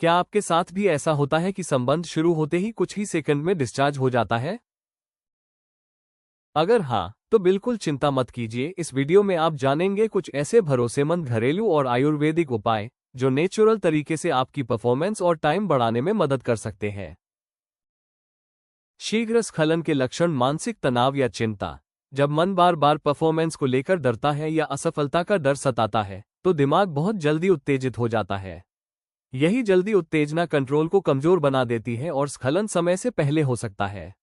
क्या आपके साथ भी ऐसा होता है कि संबंध शुरू होते ही कुछ ही सेकंड में डिस्चार्ज हो जाता है? अगर हाँ, तो बिल्कुल चिंता मत कीजिए। इस वीडियो में आप जानेंगे कुछ ऐसे भरोसेमंद घरेलू और आयुर्वेदिक उपाय जो नेचुरल तरीके से आपकी परफॉर्मेंस और टाइम बढ़ाने में मदद कर सकते हैं। शीघ्र स्खलन के लक्षण: मानसिक तनाव या चिंता। जब मन बार बार परफॉर्मेंस को लेकर डरता है या असफलता का डर सताता है, तो दिमाग बहुत जल्दी उत्तेजित हो जाता है। यही जल्दी उत्तेजना कंट्रोल को कमजोर बना देती है और स्खलन समय से पहले हो सकता है।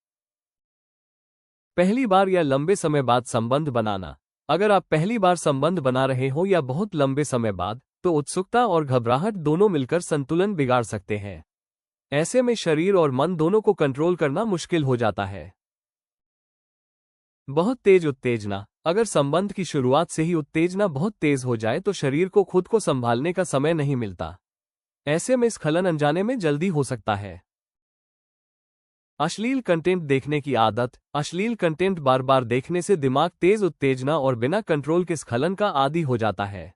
पहली बार या लंबे समय बाद संबंध बनाना। अगर आप पहली बार संबंध बना रहे हो या बहुत लंबे समय बाद, तो उत्सुकता और घबराहट दोनों मिलकर संतुलन बिगाड़ सकते हैं। ऐसे में शरीर और मन दोनों को कंट्रोल करना मुश्किल हो जाता है। बहुत तेज उत्तेजना। अगर संबंध की शुरुआत से ही उत्तेजना बहुत तेज हो जाए तो शरीर को खुद को संभालने का समय नहीं मिलता। ऐसे में स्खलन अनजाने में जल्दी हो सकता है। अश्लील कंटेंट देखने की आदत। अश्लील कंटेंट बार बार देखने से दिमाग तेज उत्तेजना और बिना कंट्रोल के स्खलन का आदी हो जाता है।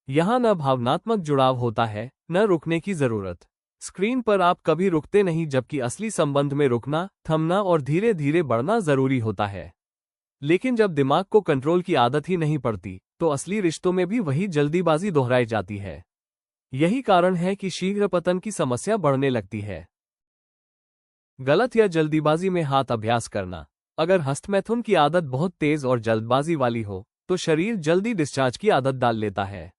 यहां न भावनात्मक जुड़ाव होता है, न रुकने की जरूरत। स्क्रीन पर आप कभी रुकते नहीं, जबकि असली संबंध में रुकना, थमना और धीरे धीरे बढ़ना जरूरी होता है। लेकिन जब दिमाग को कंट्रोल की आदत ही नहीं पड़ती, तो असली रिश्तों में भी वही जल्दीबाजी दोहराई जाती है। यही कारण है कि शीघ्र पतन की समस्या बढ़ने लगती है। गलत या जल्दीबाजी में हाथ अभ्यास करना। अगर हस्तमैथुन की आदत बहुत तेज और जल्दबाजी वाली हो, तो शरीर जल्दी डिस्चार्ज की आदत डाल लेता है।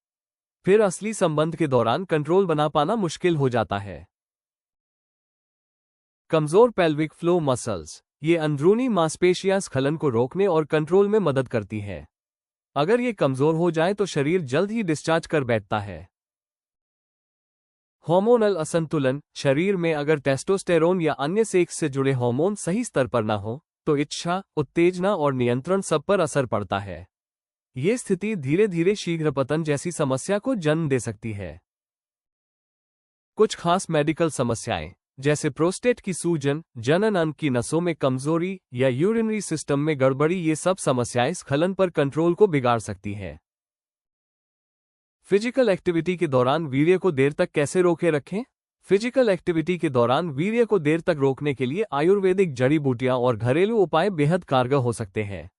फिर असली संबंध के दौरान कंट्रोल बना पाना मुश्किल हो जाता है। कमजोर पेल्विक फ्लो मसल्स। ये अंदरूनी मांसपेशियां स्खलन को रोकने और कंट्रोल में मदद करती हैं। अगर ये कमजोर हो जाए तो शरीर जल्द ही डिस्चार्ज कर बैठता है। हार्मोनल असंतुलन। शरीर में अगर टेस्टोस्टेरोन या अन्य सेक्स से जुड़े हार्मोन सही स्तर पर न हो, तो इच्छा, उत्तेजना और नियंत्रण सब पर असर पड़ता है। ये स्थिति धीरे धीरे शीघ्र पतन जैसी समस्या को जन्म दे सकती है। कुछ खास मेडिकल समस्याएं, जैसे प्रोस्टेट की सूजन, जनन अंग की नसों में कमजोरी या यूरिनरी सिस्टम में गड़बड़ी, ये सब समस्याएं स्खलन पर कंट्रोल को बिगाड़ सकती हैं। फिजिकल एक्टिविटी के दौरान वीर्य को देर तक कैसे रोके रखें? फिजिकल एक्टिविटी के दौरान वीर्य को देर तक रोकने के लिए आयुर्वेदिक जड़ी बूटियां और घरेलू उपाय बेहद कारगर हो सकते हैं।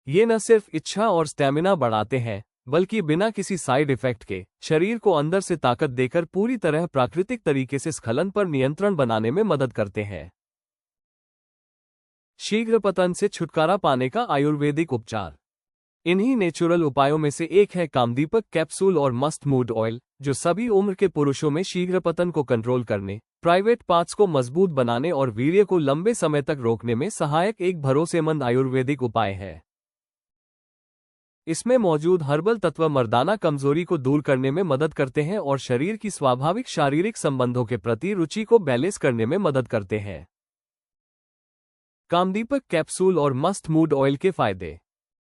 ये न सिर्फ इच्छा और स्टैमिना बढ़ाते हैं, बल्कि बिना किसी साइड इफेक्ट के शरीर को अंदर से ताकत देकर पूरी तरह प्राकृतिक तरीके से स्खलन पर नियंत्रण बनाने में मदद करते हैं। शीघ्र पतन से छुटकारा पाने का आयुर्वेदिक उपचार। इन्हीं नेचुरल उपायों में से एक है कामदीपक कैप्सूल और मस्ट मूड ऑयल, जो सभी उम्र के पुरुषों में शीघ्र पतन को कंट्रोल करने, प्राइवेट पार्ट्स को मजबूत बनाने और वीर्य को लंबे समय तक रोकने में सहायक एक भरोसेमंद आयुर्वेदिक उपाय है। इसमें मौजूद हर्बल तत्व मर्दाना कमजोरी को दूर करने में मदद करते हैं और शरीर की स्वाभाविक शारीरिक संबंधों के प्रति रुचि को बैलेंस करने में मदद करते हैं। कामदीपक कैप्सूल और मस्ट मूड ऑयल के फायदे।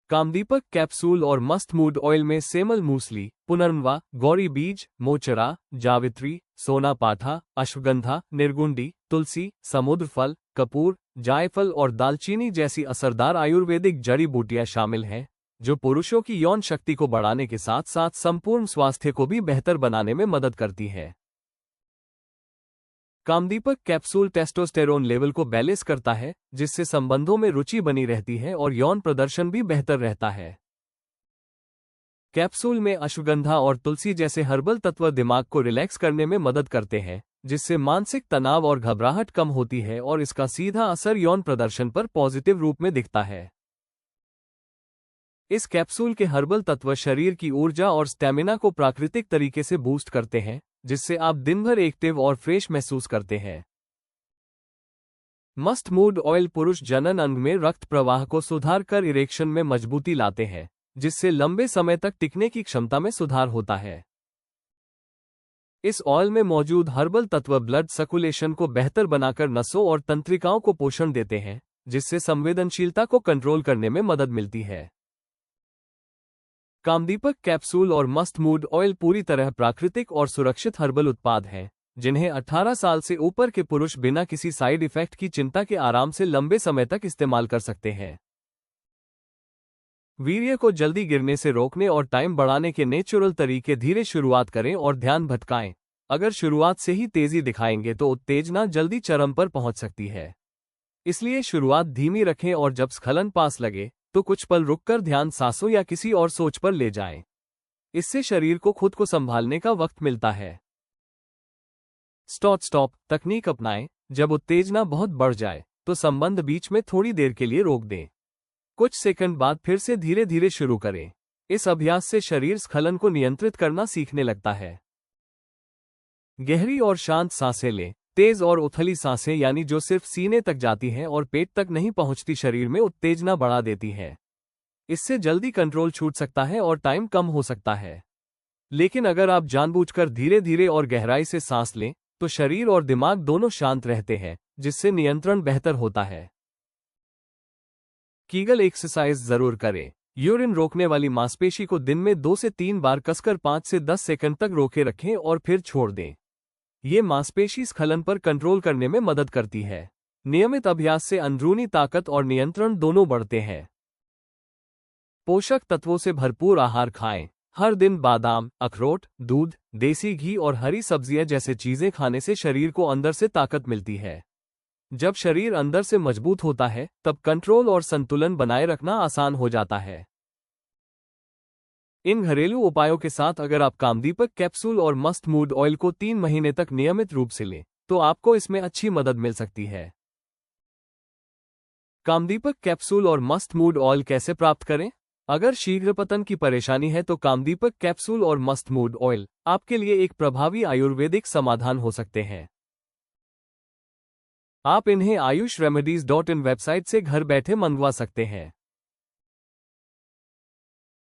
कामदीपक कैप्सूल और मस्ट मूड ऑयल में सेमल मूसली, पुनर्नवा, गौरी बीज, मोचरा, जावित्री, सोना पाठा, अश्वगंधा, निर्गुंडी, तुलसी, समुद्र फल, कपूर, जायफल और दालचीनी जैसी असरदार आयुर्वेदिक जड़ी बूटियां शामिल हैं, जो पुरुषों की यौन शक्ति को बढ़ाने के साथ साथ संपूर्ण स्वास्थ्य को भी बेहतर बनाने में मदद करती है। कामदीपक कैप्सूल टेस्टोस्टेरोन लेवल को बैलेंस करता है, जिससे संबंधों में रुचि बनी रहती है और यौन प्रदर्शन भी बेहतर रहता है। कैप्सूल में अश्वगंधा और तुलसी जैसे हर्बल तत्व दिमाग को रिलैक्स करने में मदद करते हैं, जिससे मानसिक तनाव और घबराहट कम होती है और इसका सीधा असर यौन प्रदर्शन पर पॉजिटिव रूप में दिखता है। इस कैप्सूल के हर्बल तत्व शरीर की ऊर्जा और स्टैमिना को प्राकृतिक तरीके से बूस्ट करते हैं, जिससे आप दिन भर एक्टिव और फ्रेश महसूस करते हैं। मस्ट मूड ऑयल पुरुष जनन अंग में रक्त प्रवाह को सुधार कर इरेक्शन में मजबूती लाते हैं, जिससे लंबे समय तक टिकने की क्षमता में सुधार होता है। इस ऑयल में मौजूद हर्बल तत्व ब्लड सर्कुलेशन को बेहतर बनाकर नसों और तंत्रिकाओं को पोषण देते हैं, जिससे संवेदनशीलता को कंट्रोल करने में मदद मिलती है। कामदीपक कैप्सूल और मस्ट मूड ऑयल पूरी तरह प्राकृतिक और सुरक्षित हर्बल उत्पाद हैं, जिन्हें 18 साल से ऊपर के पुरुष बिना किसी साइड इफेक्ट की चिंता के आराम से लंबे समय तक इस्तेमाल कर सकते हैं। वीर्य को जल्दी गिरने से रोकने और टाइम बढ़ाने के नेचुरल तरीके। धीरे शुरुआत करें और ध्यान भटकाएं। अगर शुरुआत से ही तेजी दिखाएंगे तो उत्तेजना जल्दी चरम पर पहुंच सकती है। इसलिए शुरुआत धीमी रखें और जब स्खलन पास लगे तो कुछ पल रुककर ध्यान सांसों या किसी और सोच पर ले जाएं। इससे शरीर को खुद को संभालने का वक्त मिलता है। स्टॉप तकनीक अपनाएं। जब उत्तेजना बहुत बढ़ जाए तो संबंध बीच में थोड़ी देर के लिए रोक दें। कुछ सेकंड बाद फिर से धीरे धीरे शुरू करें। इस अभ्यास से शरीर स्खलन को नियंत्रित करना सीखने लगता है। गहरी और शांत सांसें लें। तेज और उथली सांसें यानी जो सिर्फ सीने तक जाती हैं और पेट तक नहीं पहुंचती शरीर में उत्तेजना बढ़ा देती है। इससे जल्दी कंट्रोल छूट सकता है और टाइम कम हो सकता है। लेकिन अगर आप जानबूझकर धीरे धीरे और गहराई से सांस लें तो शरीर और दिमाग दोनों शांत रहते हैं, जिससे नियंत्रण बेहतर होता है। कीगल एक्सरसाइज जरूर करें। यूरिन रोकने वाली मांसपेशी को दिन में 2 से 3 बार कसकर 5 से 10 सेकंड तक रोके रखें और फिर छोड़ दें। ये मांसपेशी स्खलन पर कंट्रोल करने में मदद करती है। नियमित अभ्यास से अंदरूनी ताकत और नियंत्रण दोनों बढ़ते हैं। पोषक तत्वों से भरपूर आहार खाएं। हर दिन बादाम, अखरोट, दूध, देसी घी और हरी सब्जियां जैसे चीजें खाने से शरीर को अंदर से ताकत मिलती है। जब शरीर अंदर से मजबूत होता है तब कंट्रोल और संतुलन बनाए रखना आसान हो जाता है। इन घरेलू उपायों के साथ अगर आप कामदीपक कैप्सूल और मस्ट मूड ऑयल को 3 महीने तक नियमित रूप से लें तो आपको इसमें अच्छी मदद मिल सकती है। कामदीपक कैप्सूल और मस्ट मूड ऑयल कैसे प्राप्त करें? अगर शीघ्र पतन की परेशानी है तो कामदीपक कैप्सूल और मस्ट मूड ऑयल आपके लिए एक प्रभावी आयुर्वेदिक समाधान हो सकते हैं। आप इन्हें ayushremedies.in वेबसाइट से घर बैठे मंगवा सकते हैं।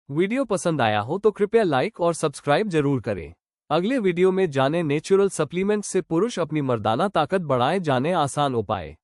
वीडियो पसंद आया हो तो कृपया लाइक और सब्सक्राइब जरूर करें। अगले वीडियो में जानें नेचुरल सप्लीमेंट्स से पुरुष अपनी मर्दाना ताकत बढ़ाए जाने आसान उपाय।